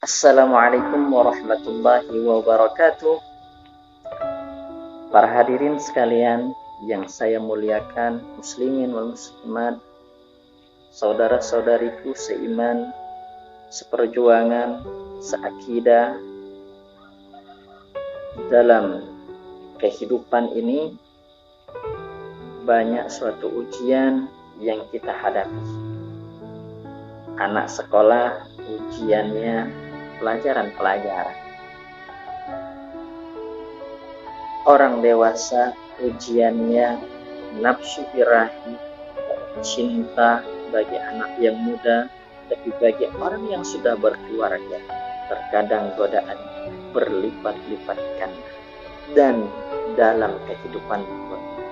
Assalamualaikum warahmatullahi wabarakatuh. Para hadirin sekalian yang saya muliakan, muslimin wal muslimat, saudara-saudariku seiman, seperjuangan, seakidah. Dalam kehidupan ini banyak suatu ujian yang kita hadapi. Anak sekolah ujiannya pelajaran-pelajaran. Orang dewasa ujiannya nafsu birahi, cinta bagi anak yang muda, tapi bagi orang yang sudah berkeluarga terkadang godaan berlipat-lipat ganda. Dan dalam kehidupan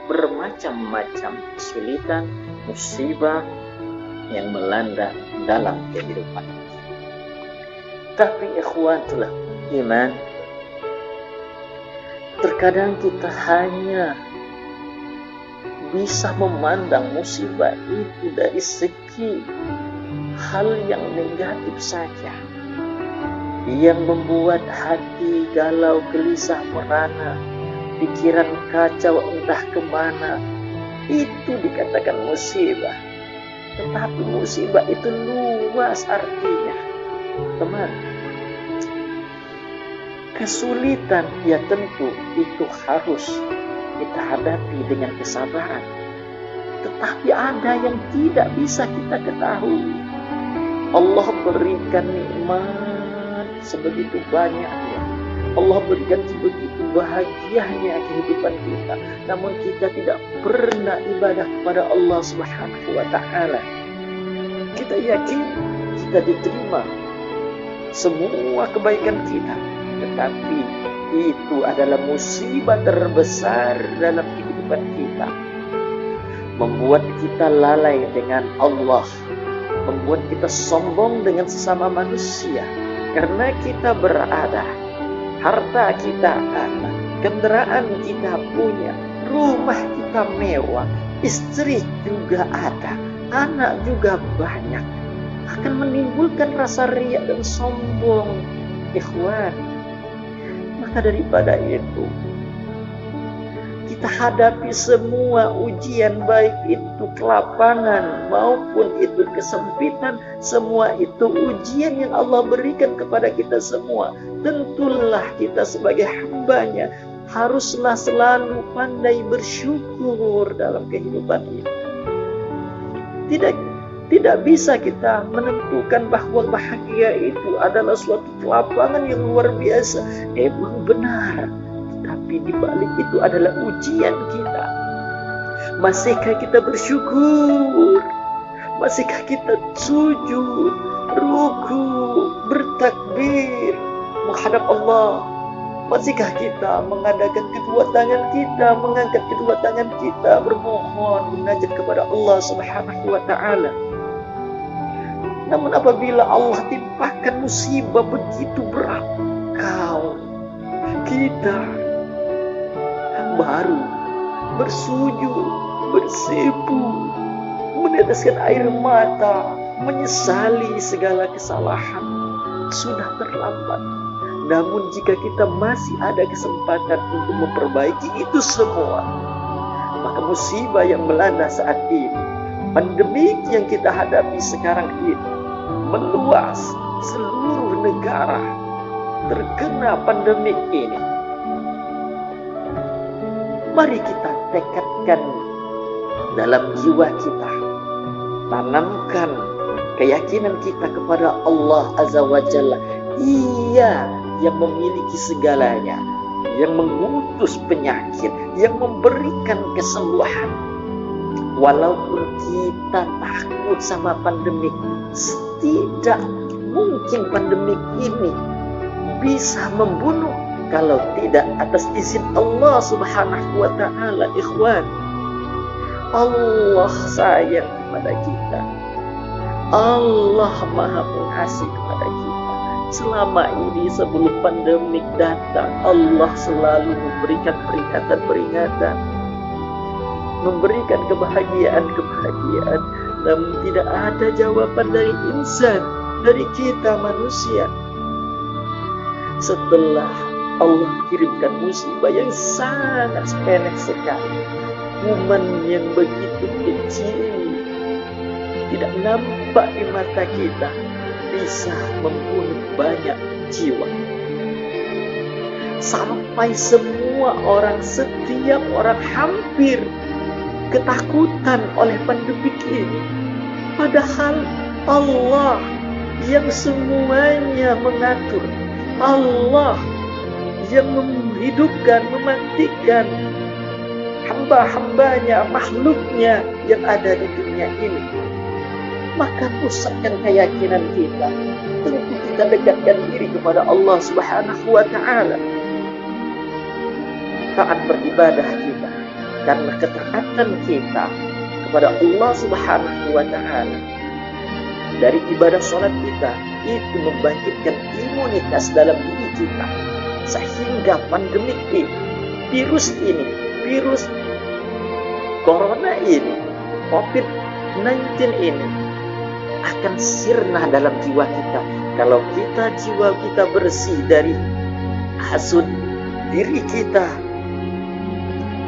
bermacam-macam kesulitan, musibah yang melanda dalam kehidupan. Tapi ikhwatul iman, terkadang kita hanya bisa memandang musibah itu dari segi hal yang negatif saja, yang membuat hati galau, gelisah, merana, pikiran kacau entah kemana. Itu dikatakan musibah. Tetapi musibah itu luas artinya, teman. Kesulitan ya tentu itu harus kita hadapi dengan kesabaran. Tetapi ada yang tidak bisa kita ketahui. Allah berikan nikmat sebegitu banyaknya. Allah berikan sebegitu bahagianya kehidupan kita. Namun kita tidak pernah ibadah kepada Allah Subhanahu wa ta'ala. Kita yakin kita diterima semua kebaikan kita. Tetapi itu adalah musibah terbesar dalam kehidupan kita. Membuat kita lalai dengan Allah. Membuat kita sombong dengan sesama manusia. Karena kita berada, harta kita ada, kendaraan kita punya, rumah kita mewah, istri juga ada, anak juga banyak, akan menimbulkan rasa riya dan sombong, ikhwan. Maka daripada itu, kita hadapi semua ujian, baik itu kelapangan maupun itu kesempitan, semua itu ujian yang Allah berikan kepada kita semua. Tentulah kita sebagai hambanya haruslah selalu pandai bersyukur dalam kehidupan ini. Tidak bisa kita menentukan bahwa bahagia itu adalah suatu kelapangan yang luar biasa. Emang benar. Tapi di balik itu adalah ujian kita. Masihkah kita bersyukur? Masihkah kita sujud, ruku, bertakbir menghadap Allah? Masihkah kita mengadakan kedua tangan kita, mengangkat kedua tangan kita, bermohon, munajat kepada Allah Subhanahu wa ta'ala? Namun apabila Allah timpakan musibah begitu berat, kita baru bersujud, bersipu, meneteskan air mata, menyesali segala kesalahan. Sudah terlambat. Namun jika kita masih ada kesempatan untuk memperbaiki itu semua, maka musibah yang melanda saat ini, pandemi yang kita hadapi sekarang ini, meluas seluruh negara terkena pandemi ini. Mari kita tekadkan dalam jiwa kita, tanamkan keyakinan kita kepada Allah Azza wa Jalla. Ia yang memiliki segalanya, yang mengutus penyakit, yang memberikan kesembuhan. Walaupun kita takut sama pandemik, tidak mungkin pandemik ini bisa membunuh kalau tidak atas izin Allah Subhanahu wa ta'ala, ikhwan. Allah sayang kepada kita. Allah Maha Pengasih kepada kita. Selama ini sebelum pandemik datang, Allah selalu memberikan peringatan-peringatan, memberikan kebahagiaan-kebahagiaan. Namun tidak ada jawaban dari insan, dari kita manusia. setelah Allah kirimkan musibah yang sangat sepele sekali, kuman yang begitu kecil, tidak nampak di mata kita, bisa membunuh banyak jiwa. Sampai semua orang, setiap orang hampir ketakutan oleh pandemi ini. Padahal Allah yang semuanya mengatur, Allah yang menghidupkan, mematikan hamba-hambanya, makhluknya yang ada di dunia ini. Maka pusatkan keyakinan kita, tentu kita dekatkan diri kepada Allah Subhanahu wa Ta'ala. Taat beribadah kita, karena ketaatan kita kepada Allah Subhanahu wa Ta'ala dari ibadah sholat kita itu membangkitkan imunitas dalam diri kita, sehingga pandemik ini, virus corona ini, COVID-19 ini akan sirna dalam jiwa kita kalau jiwa kita bersih dari hasud, diri kita,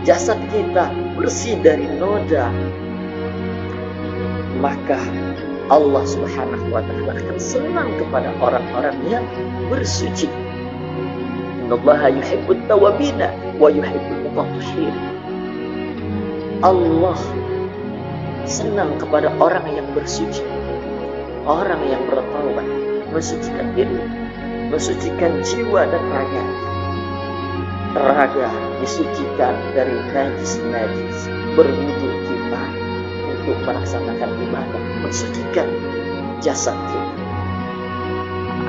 jasad kita bersih dari noda, maka Allah Subhanahu wa Ta'ala akan senang kepada orang-orang yang bersuci. Innallaha yuhibbut tawwabina wa yuhibbul mutatahhirin. Allah senang kepada orang yang bersuci, orang yang bertaubat, mensucikan diri, mensucikan jiwa dan raga. Raga disucikan dari najis-najis, berwudu kita untuk melaksanakan ibadah, mensucikan jasad kita.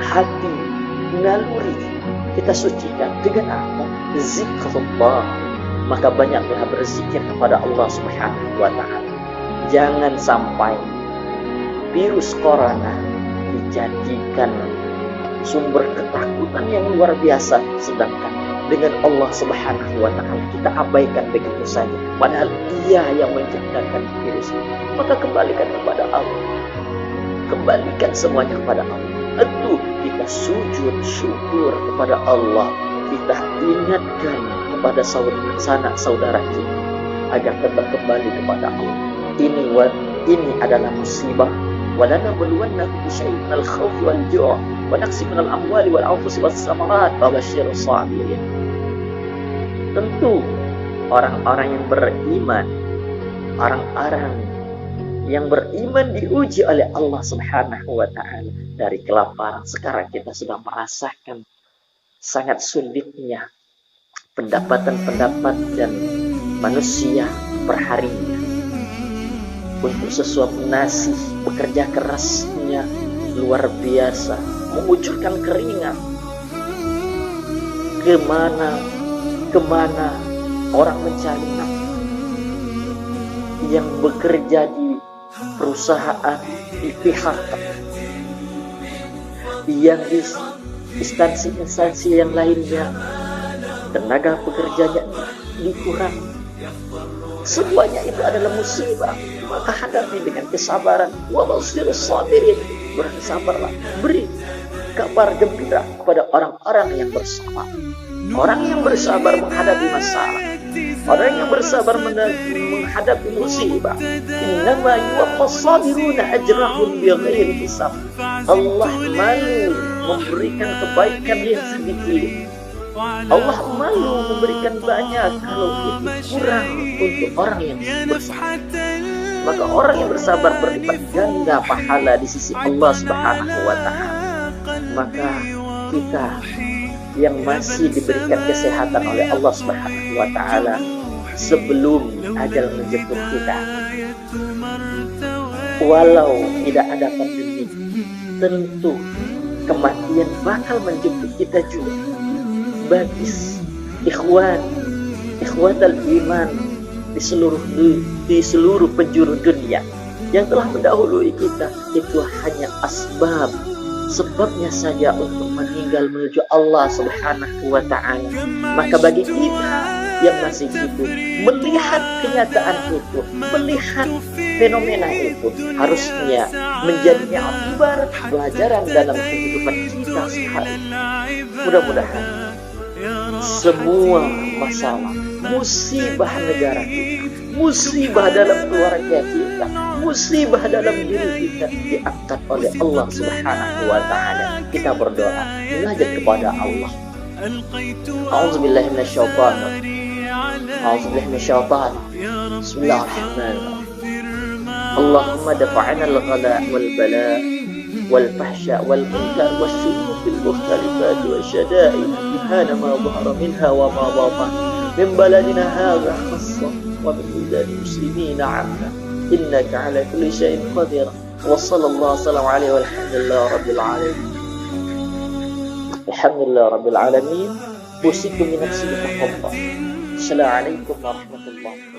Hati, naluri kita sucikan dengan apa? Zikrullah. Maka banyaklah berzikir kepada Allah Subhanahu wa Ta'ala. Jangan sampai virus corona dijadikan sumber ketakutan yang luar biasa, sedangkan dengan Allah Subhanahu wa Ta'ala kita abaikan begitu saja, padahal Dia yang menciptakan virus ini. Maka kembalikan kepada Allah, kembalikan semuanya kepada Allah. Tentu kita sujud syukur kepada Allah, kita ingatkan kepada sanak saudara kita agar tetap kembali kepada Allah. Ini adalah musibah. وَلَنَبْلُوَنَّكُمْ بِشَيْءٍ مِنَ الْخَوْفِ وَالْجُوعِ وَنَقْصٍ مِنَ الْأَمْوَالِ وَالْأَنْفُسِ وَالثَّمَرَاتِ وَبَشِّرِ الصَّابِرِينَ. Tentu orang-orang yang beriman, orang-orang yang beriman diuji oleh Allah Subhanahu wa Ta'ala. Dari kelaparan sekarang kita sudah merasakan sangat sulitnya pendapatan manusia perharinya. Untuk sesuap nasi, bekerja kerasnya luar biasa, mengucurkan keringat. Kemana orang mencari nafkah, yang bekerja di perusahaan, di PHK, yang di instansi-instansi yang lainnya, tenaga pekerjanya dikurangi. Semuanya itu adalah musibah. Maka hadapi dengan kesabaran. Wa basyirus sabirin. Bersabarlah. Beri kabar gembira kepada orang-orang yang bersabar. Orang yang bersabar menghadapi masalah, orang yang bersabar menghadapi musibah. Innama yuwaffas sabiruna ajrahum bighairi hisab. Allah malu memberikan kebaikan yang sedikit. Allah malu memberikan banyak kalau itu kurang untuk orang yang bersabar. Maka orang yang bersabar berlipat ganda pahala di sisi Allah Subhanahu wa Ta'ala. Maka kita yang masih diberikan kesehatan oleh Allah Subhanahu wa Ta'ala, sebelum ajal menjemput kita, walau tidak ada pandemi, tentu kematian bakal menjemput kita juga. Bagi ikhwatal iman di seluruh penjuru dunia yang telah mendahului kita, itu hanya sebabnya saja untuk meninggal menuju Allah Subhanahu wa Ta'ala. Maka bagi kita yang masih hidup, melihat kenyataan itu, melihat fenomena itu, harusnya menjadi pelajaran dalam kehidupan kita. kita sekali. Mudah-mudahan semua masalah, musibah negara kita, musibah dalam keluarga kita, musibah dalam diri kita diangkat oleh Allah Subhanahu wa Ta'ala. Kita berdoa, munajat kepada Allah. A'udzubillahi minasyaitonir Bismillahirrahmanirrahim. Allahumma dafa'na al-ghala wal bala wal fahsya wal munkar wasyurur fil mukhtalifat wasyada'id bihana ma dhahara minha wa ma batan min baladina hadha khassa wa min biladi muslimina 'amma innaka 'ala kulli syai'in qadir. Wa sallallahu alaihi walhamdulillahi rabbil alamin. Alhamdulillah rabbil alamin. Usikum min nafsi taqwa. Assalamualaikum warahmatullahi wabarakatuh.